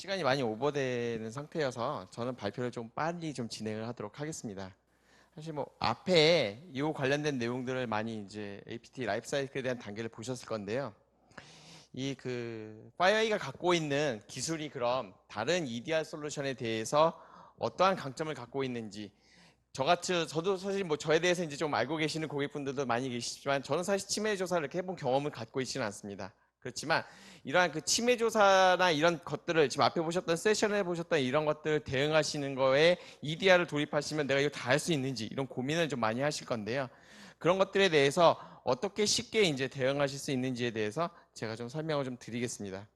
시간이 많이 오버되는 상태여서 저는 발표를 좀 빨리 좀 진행을 하도록 하겠습니다. 사실 뭐 앞에 이 관련된 내용들을 많이 이제 APT 라이프 사이클에 대한 단계를 보셨을 건데요. 이 파이어AI가 갖고 있는 기술이 그럼 다른 EDR 솔루션에 대해서 어떠한 강점을 갖고 있는지 저도 사실 뭐 저에 대해서 이제 좀 알고 계시는 고객분들도 많이 계시지만 저는 사실 치매 조사를 이렇게 해본 경험을 갖고 있지는 않습니다. 그렇지만 이러한 치매 조사나 이런 것들을 지금 앞에 보셨던 세션에 보셨던 이런 것들을 대응하시는 거에 EDR을 도입하시면 내가 이거 다 할 수 있는지 이런 고민을 좀 많이 하실 건데요. 그런 것들에 대해서 어떻게 쉽게 이제 대응하실 수 있는지에 대해서 제가 좀 설명을 좀 드리겠습니다.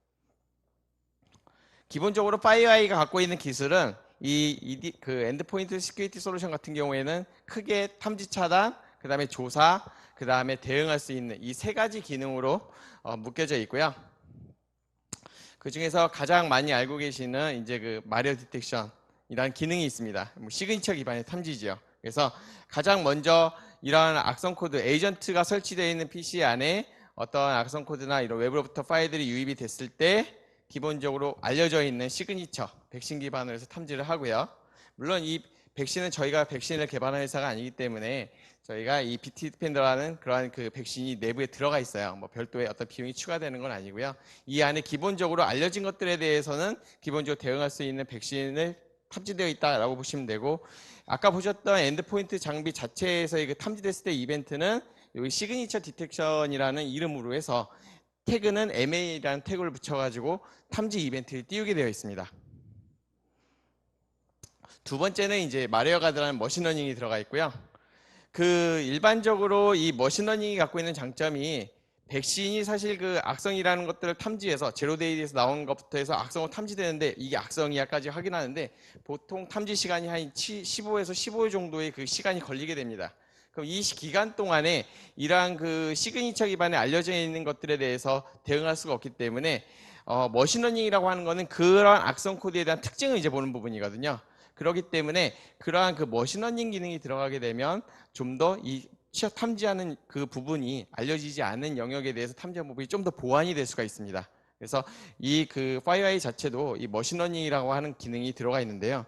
기본적으로 파이어아이가 갖고 있는 기술은 엔드포인트 시큐리티 솔루션 같은 경우에는 크게 탐지 차단, 그 다음에 조사, 그 다음에 대응할 수 있는 이 세 가지 기능으로 묶여져 있고요. 그 중에서 가장 많이 알고 계시는 이제 마리어 디텍션이라는 기능이 있습니다. 뭐 시그니처 기반의 탐지죠. 그래서 가장 먼저 이러한 악성 코드 에이전트가 설치되어 있는 PC 안에 어떤 악성 코드나 이런 외부로부터 파일들이 유입이 됐을 때 기본적으로 알려져 있는 시그니처 백신 기반으로 해서 탐지를 하고요. 물론 이 백신은 저희가 백신을 개발한 회사가 아니기 때문에 저희가 이 BT 디펜더라는 그러한 백신이 내부에 들어가 있어요. 뭐 별도의 어떤 비용이 추가되는 건 아니고요. 이 안에 기본적으로 알려진 것들에 대해서는 기본적으로 대응할 수 있는 백신을 탑재되어 있다라고 보시면 되고, 아까 보셨던 엔드포인트 장비 자체에서 탐지됐을 때 이벤트는 여기 시그니처 디텍션이라는 이름으로 해서 태그는 MA라는 태그를 붙여가지고 탐지 이벤트를 띄우게 되어 있습니다. 두 번째는 이제 마리어 가드라는 머신러닝이 들어가 있고요. 일반적으로 이 머신러닝이 갖고 있는 장점이 백신이 사실 악성이라는 것들을 탐지해서 제로데이에서 나온 것부터 해서 악성으로 탐지되는데 이게 악성이야까지 확인하는데 보통 탐지 시간이 한 15에서 15일 정도의 시간이 걸리게 됩니다. 그럼 이 기간 동안에 이러한 시그니처 기반에 알려져 있는 것들에 대해서 대응할 수가 없기 때문에 머신러닝이라고 하는 거는 그러한 악성 코드에 대한 특징을 이제 보는 부분이거든요. 그렇기 때문에 그러한 머신러닝 기능이 들어가게 되면 좀 더 이 취약 탐지하는 부분이 알려지지 않은 영역에 대해서 탐지하는 부분이 좀 더 보완이 될 수가 있습니다. 그래서 이 파이어아이 자체도 이 머신러닝이라고 하는 기능이 들어가 있는데요.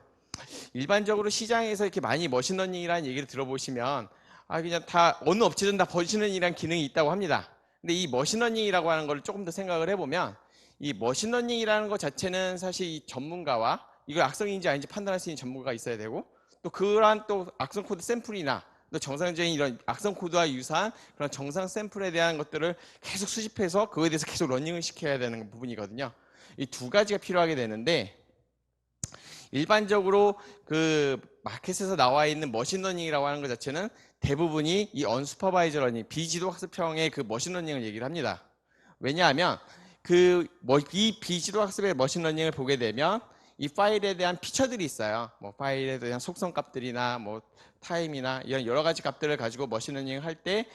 일반적으로 시장에서 이렇게 많이 머신러닝이라는 얘기를 들어보시면 그냥 다 어느 업체든 다 머신러닝이라는 기능이 있다고 합니다. 근데 이 머신러닝이라고 하는 걸 조금 더 생각을 해보면 이 머신러닝이라는 것 자체는 사실 이 전문가와 이걸 악성인지 아닌지 판단할 수 있는 전문가가 있어야 되고 또 그러한 또 악성 코드 샘플이나 또 정상적인 이런 악성 코드와 유사한 그런 정상 샘플에 대한 것들을 계속 수집해서 그거에 대해서 계속 러닝을 시켜야 되는 부분이거든요. 이 두 가지가 필요하게 되는데 일반적으로 마켓에서 나와 있는 머신러닝이라고 하는 것 자체는 대부분이 이 언슈퍼바이저 러닝, 비지도 학습형의 머신러닝을 얘기를 합니다. 왜냐하면 이 비지도 학습의 머신러닝을 보게 되면 이 파일에 대한 피처들이 있어요. 뭐 파일에 대한 속성 값들이나 뭐 타임이나 이런 여러 가지 값들을 가지고 머신러닝을 할 때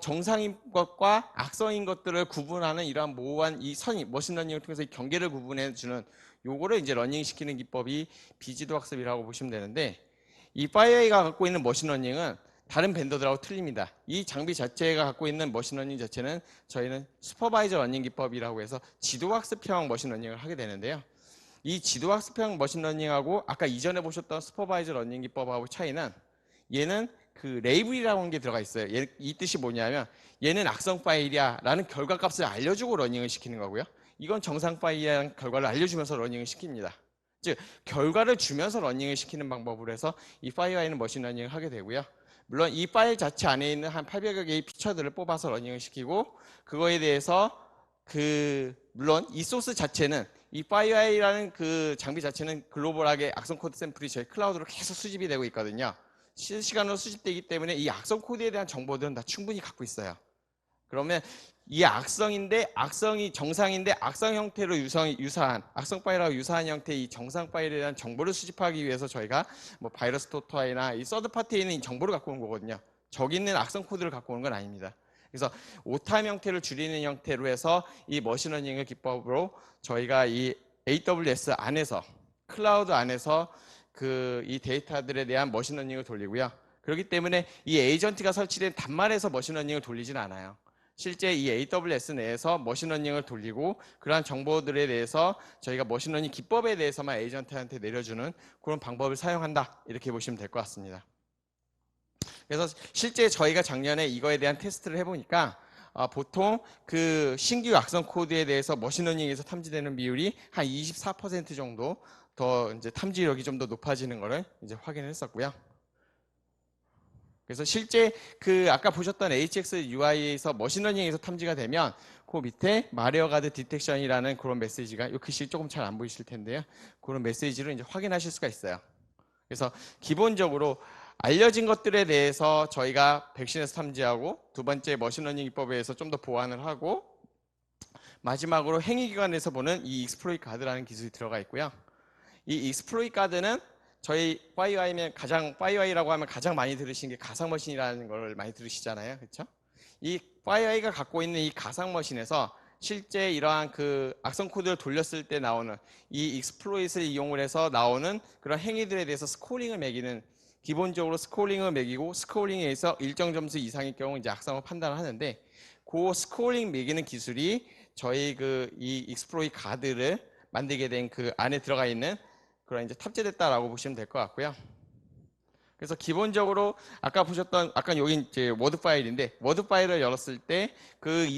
정상인 것과 악성인 것들을 구분하는 이러한 모호한 이 선이 머신러닝을 통해서 이 경계를 구분해 주는 요거를 이제 러닝 시키는 기법이 비지도 학습이라고 보시면 되는데 이 파이어AI가 갖고 있는 머신러닝은 다른 벤더들하고 틀립니다. 이 장비 자체가 갖고 있는 머신러닝 자체는 저희는 슈퍼바이저 러닝 기법이라고 해서 지도학습형 머신러닝을 하게 되는데요. 이 지도학습형 머신러닝하고 아까 이전에 보셨던 슈퍼바이저 러닝 기법하고 차이는 얘는 레이블이라고 하는 게 들어가 있어요. 이 뜻이 뭐냐면 얘는 악성 파일이야 라는 결과값을 알려주고 러닝을 시키는 거고요. 이건 정상 파일이라는 결과를 알려주면서 러닝을 시킵니다. 즉 결과를 주면서 러닝을 시키는 방법으로 해서 이 파이어아이는 머신러닝을 하게 되고요. 물론 이 파일 자체 안에 있는 한 800여 개의 피처들을 뽑아서 러닝을 시키고 그거에 대해서 물론 이 소스 자체는 이 파이어아이라는 장비 자체는 글로벌하게 악성 코드 샘플이 저희 클라우드로 계속 수집이 되고 있거든요. 실시간으로 수집되기 때문에 이 악성 코드에 대한 정보들은 다 충분히 갖고 있어요. 그러면 이 악성이 정상인데 악성 형태로 유사한 악성 파일하고 유사한 형태의 이 정상 파일에 대한 정보를 수집하기 위해서 저희가 뭐 바이러스 토터이나 이 서드 파티에 있는 이 정보를 갖고 온 거거든요. 저기 있는 악성 코드를 갖고 오는 건 아닙니다. 그래서 오타임 형태를 줄이는 형태로 해서 이 머신러닝의 기법으로 저희가 이 AWS 안에서 클라우드 안에서 이 데이터들에 대한 머신러닝을 돌리고요. 그렇기 때문에 이 에이전트가 설치된 단말에서 머신러닝을 돌리진 않아요. 실제 이 AWS 내에서 머신러닝을 돌리고 그러한 정보들에 대해서 저희가 머신러닝 기법에 대해서만 에이전트한테 내려주는 그런 방법을 사용한다. 이렇게 보시면 될 것 같습니다. 그래서 실제 저희가 작년에 이거에 대한 테스트를 해보니까 보통 그 신규 악성 코드에 대해서 머신러닝에서 탐지되는 비율이 한 24% 정도 더 이제 탐지력이 좀 더 높아지는 거를 이제 확인을 했었고요. 그래서 실제 그 아까 보셨던 HX UI에서 머신러닝에서 탐지가 되면 그 밑에 마리어 가드 디텍션이라는 그런 메시지가 이 글씨 조금 잘 안 보이실 텐데요. 그런 메시지로 이제 확인하실 수가 있어요. 그래서 기본적으로 알려진 것들에 대해서 저희가 백신에서 탐지하고 두 번째 머신러닝 기법에 의해서 좀 더 보완을 하고 마지막으로 행위기관에서 보는 이 익스플로이트 가드라는 기술이 들어가 있고요. 이 익스플로이트 가드는 저희 파이와이라고 하면 가장 많이 들으신 게 가상머신이라는 걸 많이 들으시잖아요. 그렇죠? 이 파이와이가 갖고 있는 이 가상머신에서 실제 이러한 그 악성 코드를 돌렸을 때 나오는 이 익스플로이트를 이용을 해서 나오는 그런 행위들에 대해서 스코링을 매기는 기본적으로 스코링을 매기고 스코링에 의해서 일정 점수 이상일 경우 이제 악성을 판단을 하는데 그 스코링 매기는 기술이 저희 그 이 익스플로이트 가드를 만들게 된 그 안에 들어가 있는 그런 이제 탑재됐다라고 보시면 될 것 같고요. 그래서 기본적으로 아까 보셨던 아까 여기 이제 워드 파일인데 워드 파일을 열었을 때 그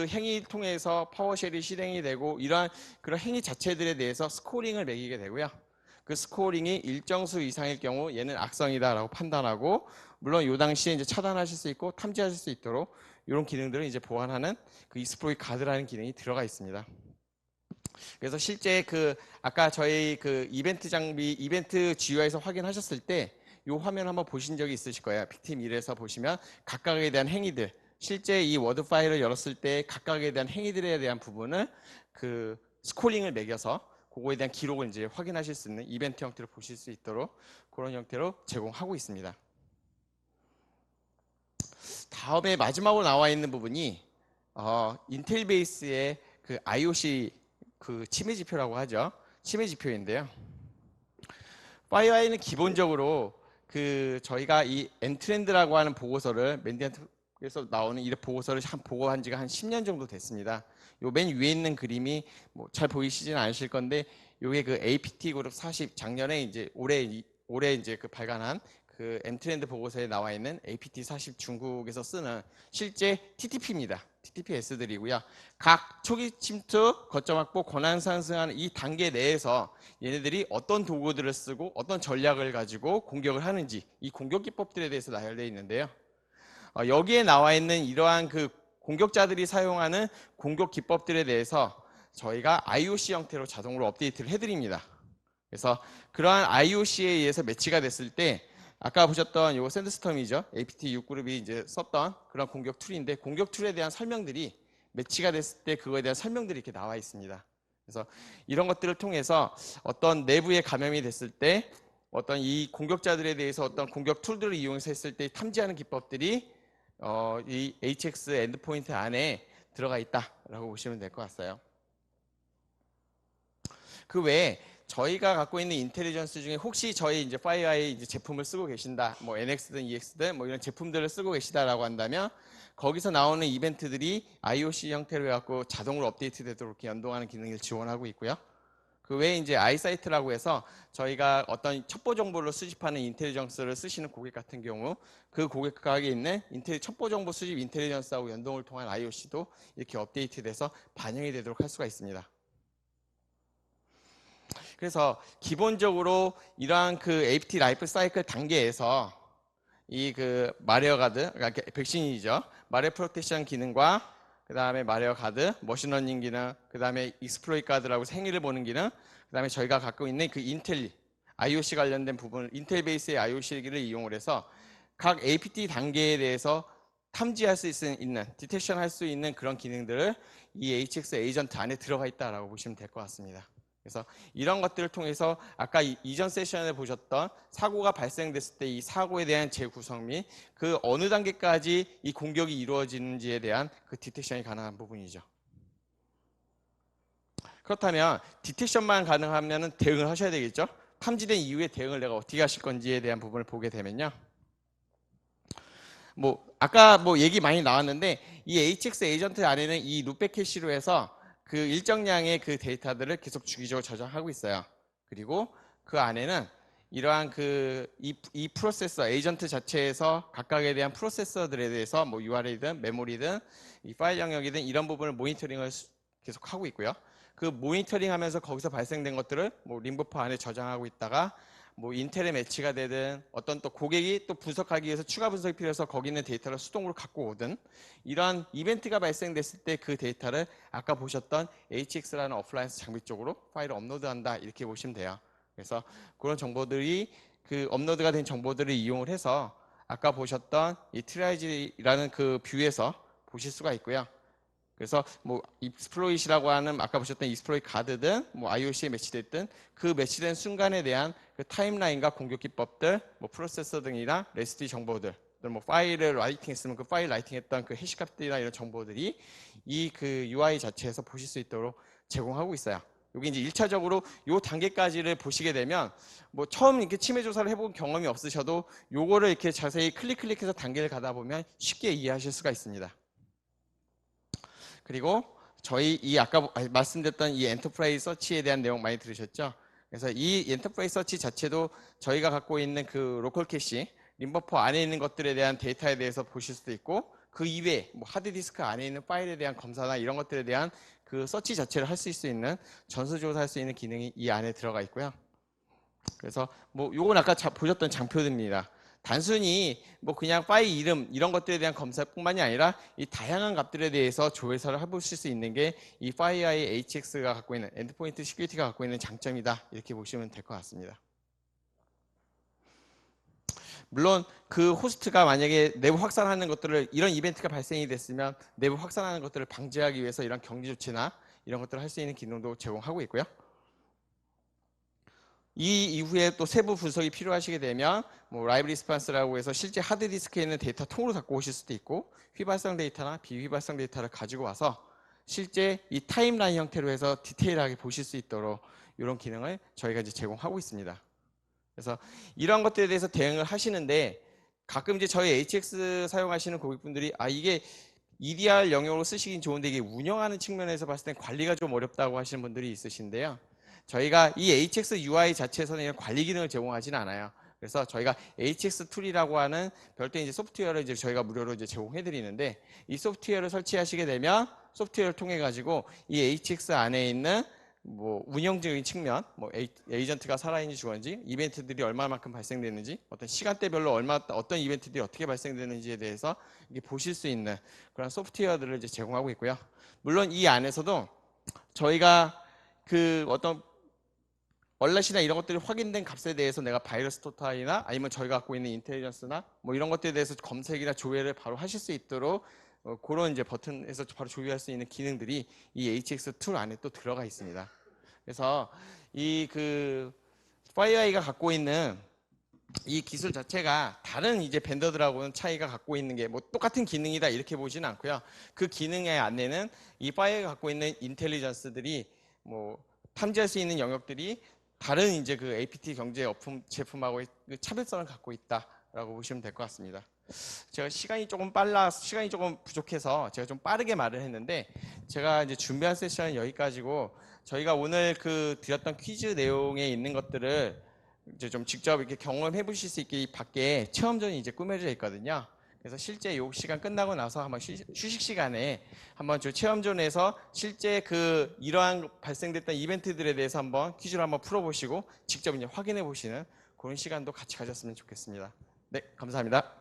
행위 통해서 파워쉘이 실행이 되고 이러한 그런 행위 자체들에 대해서 스코링을 매기게 되고요. 그 스코링이 일정 수 이상일 경우 얘는 악성이다라고 판단하고 물론 이 당시에 이제 차단하실 수 있고 탐지하실 수 있도록 이런 기능들을 이제 보완하는 그 익스플로이트 가드라는 기능이 들어가 있습니다. 그래서 실제 그 아까 저희 그 이벤트 GUI에서 확인하셨을 때 이 화면 한번 보신 적이 있으실 거예요. PTM 1에서 보시면 각각에 대한 행위들, 실제 이 워드 파일을 열었을 때 각각에 대한 행위들에 대한 부분을 그 스코링을 매겨서 그거에 대한 기록을 이제 확인하실 수 있는 이벤트 형태로 보실 수 있도록 그런 형태로 제공하고 있습니다. 다음에 마지막으로 나와 있는 부분이 인텔 베이스의 그 IOC 그 침해 지표라고 하죠. 침해 지표인데요. 파이어아이는 기본적으로 그 저희가 이 엔트렌드라고 하는 보고서를 맨디안트에서 나오는 이 보고서를 보고한 지가 한 10년 정도 됐습니다. 요 맨 위에 있는 그림이 뭐 잘 보이시지는 않으실 건데 요게 그 APT 그룹 40 작년에 이제 올해 이제 그 발간한 그 엔트렌드 보고서에 나와 있는 APT 40 중국에서 쓰는 실제 TTP입니다. TTPS들이고요. 각 초기 침투, 거점 확보, 권한 상승하는 이 단계 내에서 얘네들이 어떤 도구들을 쓰고 어떤 전략을 가지고 공격을 하는지 이 공격 기법들에 대해서 나열되어 있는데요. 여기에 나와 있는 이러한 그 공격자들이 사용하는 공격 기법들에 대해서 저희가 IOC 형태로 자동으로 업데이트를 해드립니다. 그래서 그러한 IOC에 의해서 매치가 됐을 때 아까 보셨던 요 샌드스톰이죠. APT 6그룹이 이제 썼던 그런 공격 툴인데 공격 툴에 대한 설명들이 매치가 됐을 때 그거에 대한 설명들이 이렇게 나와 있습니다. 그래서 이런 것들을 통해서 어떤 내부에 감염이 됐을 때 어떤 이 공격자들에 대해서 어떤 공격 툴들을 이용해서 했을 때 탐지하는 기법들이 이 HX 엔드포인트 안에 들어가 있다라고 보시면 될 것 같아요. 그 외에 저희가 갖고 있는 인텔리전스 중에 혹시 저희 이제 파이어아이 이제 제품을 쓰고 계신다, 뭐 NX든 EX든 뭐 이런 제품들을 쓰고 계시다라고 한다면 거기서 나오는 이벤트들이 IOC 형태로 해갖고 자동으로 업데이트되도록 이렇게 연동하는 기능을 지원하고 있고요. 그 외에 이제 아이사이트라고 해서 저희가 어떤 첩보 정보를 수집하는 인텔리전스를 쓰시는 고객 같은 경우 그 고객각에 있는 첩보 정보 수집 인텔리전스하고 연동을 통한 IOC도 이렇게 업데이트돼서 반영이 되도록 할 수가 있습니다. 그래서 기본적으로 이러한 그 APT 라이프 사이클 단계에서 이 그 마리어 가드, 그러니까 백신이죠. 마리어 프로텍션 기능과 그 다음에 마리어 가드, 머신러닝 기능, 그 다음에 익스플로이트 가드라고 행위를 보는 기능, 그 다음에 저희가 갖고 있는 그 인텔 IOC 관련된 부분, 인텔 베이스의 IOC를 이용을 해서 각 APT 단계에 대해서 탐지할 수 있는, 디텍션 할 수 있는 그런 기능들을 이 HX 에이전트 안에 들어가 있다라고 보시면 될 것 같습니다. 그래서 이런 것들을 통해서 아까 이전 세션에 보셨던 사고가 발생됐을 때 이 사고에 대한 재구성 및 그 어느 단계까지 이 공격이 이루어지는지에 대한 그 디텍션이 가능한 부분이죠. 그렇다면 디텍션만 가능하면 대응을 하셔야 되겠죠. 탐지된 이후에 대응을 내가 어떻게 하실 건지에 대한 부분을 보게 되면요. 뭐 아까 뭐 얘기 많이 나왔는데 이 HX 에이전트 안에는 이 룩백 캐시로 해서 그 일정량의 그 데이터들을 계속 주기적으로 저장하고 있어요. 그리고 그 안에는 이러한 이 프로세서 에이전트 자체에서 각각에 대한 프로세서들에 대해서 뭐 URL이든 메모리든 이 파일 영역이든 이런 부분을 모니터링을 계속 하고 있고요. 그 모니터링 하면서 거기서 발생된 것들을 뭐 림버퍼 안에 저장하고 있다가 뭐 인텔에 매치가 되든 어떤 또 고객이 또 분석하기 위해서 추가 분석이 필요해서 거기 있는 데이터를 수동으로 갖고 오든 이러한 이벤트가 발생됐을 때 그 데이터를 아까 보셨던 HX라는 어플라이언스 장비 쪽으로 파일을 업로드한다 이렇게 보시면 돼요. 그래서 그런 정보들이 그 업로드가 된 정보들을 이용을 해서 아까 보셨던 이 트라이지라는 그 뷰에서 보실 수가 있고요. 그래서 뭐 익스플로잇이라고 하는 아까 보셨던 익스플로잇 가드든 뭐 IOC에 매치됐든 그 매치된 순간에 대한 그 타임라인과 공격 기법들, 뭐 프로세서 등이나 레시피 정보들, 뭐 파일을 라이팅했으면 그 파일 라이팅했던 그 해시값들이나 이런 정보들이 이 그 UI 자체에서 보실 수 있도록 제공하고 있어요. 여기 이제 1차적으로 요 단계까지를 보시게 되면 뭐 처음 이렇게 침해 조사를 해본 경험이 없으셔도 요거를 이렇게 자세히 클릭해서 단계를 가다 보면 쉽게 이해하실 수가 있습니다. 그리고 저희 이 아까 말씀드렸던 이 엔터프라이즈 서치에 대한 내용 많이 들으셨죠? 그래서 이 엔터프라이즈 서치 자체도 저희가 갖고 있는 그 로컬 캐시, 림버퍼 안에 있는 것들에 대한 데이터에 대해서 보실 수도 있고 그 이외에 뭐 하드디스크 안에 있는 파일에 대한 검사나 이런 것들에 대한 그 서치 자체를 할 수 있는 전수조사할 수 있는 기능이 이 안에 들어가 있고요. 그래서 뭐 요건 아까 보셨던 장표들입니다. 단순히 뭐 그냥 파일 이름 이런 것들에 대한 검사뿐만이 아니라 이 다양한 값들에 대해서 조회사를 해보실 수 있는 게 이 FireEye HX가 갖고 있는 엔드포인트 시큐리티가 갖고 있는 장점이다 이렇게 보시면 될 것 같습니다. 물론 그 호스트가 만약에 내부 확산하는 것들을 이런 이벤트가 발생이 됐으면 내부 확산하는 것들을 방지하기 위해서 이런 경지 조치나 이런 것들을 할 수 있는 기능도 제공하고 있고요. 이 이후에 또 세부 분석이 필요하시게 되면 뭐 라이브 리스판스라고 해서 실제 하드디스크에 있는 데이터 통으로 갖고 오실 수도 있고 휘발성 데이터나 비휘발성 데이터를 가지고 와서 실제 이 타임라인 형태로 해서 디테일하게 보실 수 있도록 이런 기능을 저희가 이제 제공하고 있습니다. 그래서 이런 것들에 대해서 대응을 하시는데 가끔 이제 저희 HX 사용하시는 고객분들이 이게 EDR 영역으로 쓰시긴 좋은데 이게 운영하는 측면에서 봤을 땐 관리가 좀 어렵다고 하시는 분들이 있으신데요. 저희가 이 HX UI 자체에서는 이런 관리 기능을 제공하지는 않아요. 그래서 저희가 HX 툴이라고 하는 별도의 이제 소프트웨어를 이제 저희가 무료로 이제 제공해 드리는데 이 소프트웨어를 설치하시게 되면 소프트웨어를 통해 가지고 이 HX 안에 있는 뭐 운영적인 측면, 뭐 에이전트가 살아있는지 죽었는지, 이벤트들이 얼마만큼 발생됐는지, 어떤 시간대별로 어떤 이벤트들이 어떻게 발생되는지에 대해서 이게 보실 수 있는 그런 소프트웨어들을 이제 제공하고 있고요. 물론 이 안에서도 저희가 그 어떤 얼렛이나 이런 것들이 확인된 값에 대해서 내가 바이러스 토탈이나 아니면 저희가 갖고 있는 인텔리전스나 뭐 이런 것들에 대해서 검색이나 조회를 바로 하실 수 있도록 그런 이제 버튼에서 바로 조회할 수 있는 기능들이 이 HX 툴 안에 또 들어가 있습니다. 그래서 이 그 FireEye가 갖고 있는 이 기술 자체가 다른 이제 벤더들하고는 차이가 갖고 있는 게 뭐 똑같은 기능이다 이렇게 보지는 않고요. 그 기능의 안에는 이 FireEye가 갖고 있는 인텔리전스들이 뭐 탐지할 수 있는 영역들이 다른 이제 그 APT 경제 제품하고의 차별성을 갖고 있다라고 보시면 될 것 같습니다. 제가 시간이 조금 부족해서 제가 좀 빠르게 말을 했는데 제가 이제 준비한 세션은 여기까지고 저희가 오늘 그 드렸던 퀴즈 내용에 있는 것들을 이제 좀 직접 이렇게 경험해 보실 수 있게 밖에 체험존이 이제 꾸며져 있거든요. 그래서 실제 요 시간 끝나고 나서 한번 휴식 시간에 한번 저 체험존에서 실제 그 이러한 발생됐던 이벤트들에 대해서 한번 퀴즈를 한번 풀어보시고 직접 이제 확인해 보시는 그런 시간도 같이 가졌으면 좋겠습니다. 네, 감사합니다.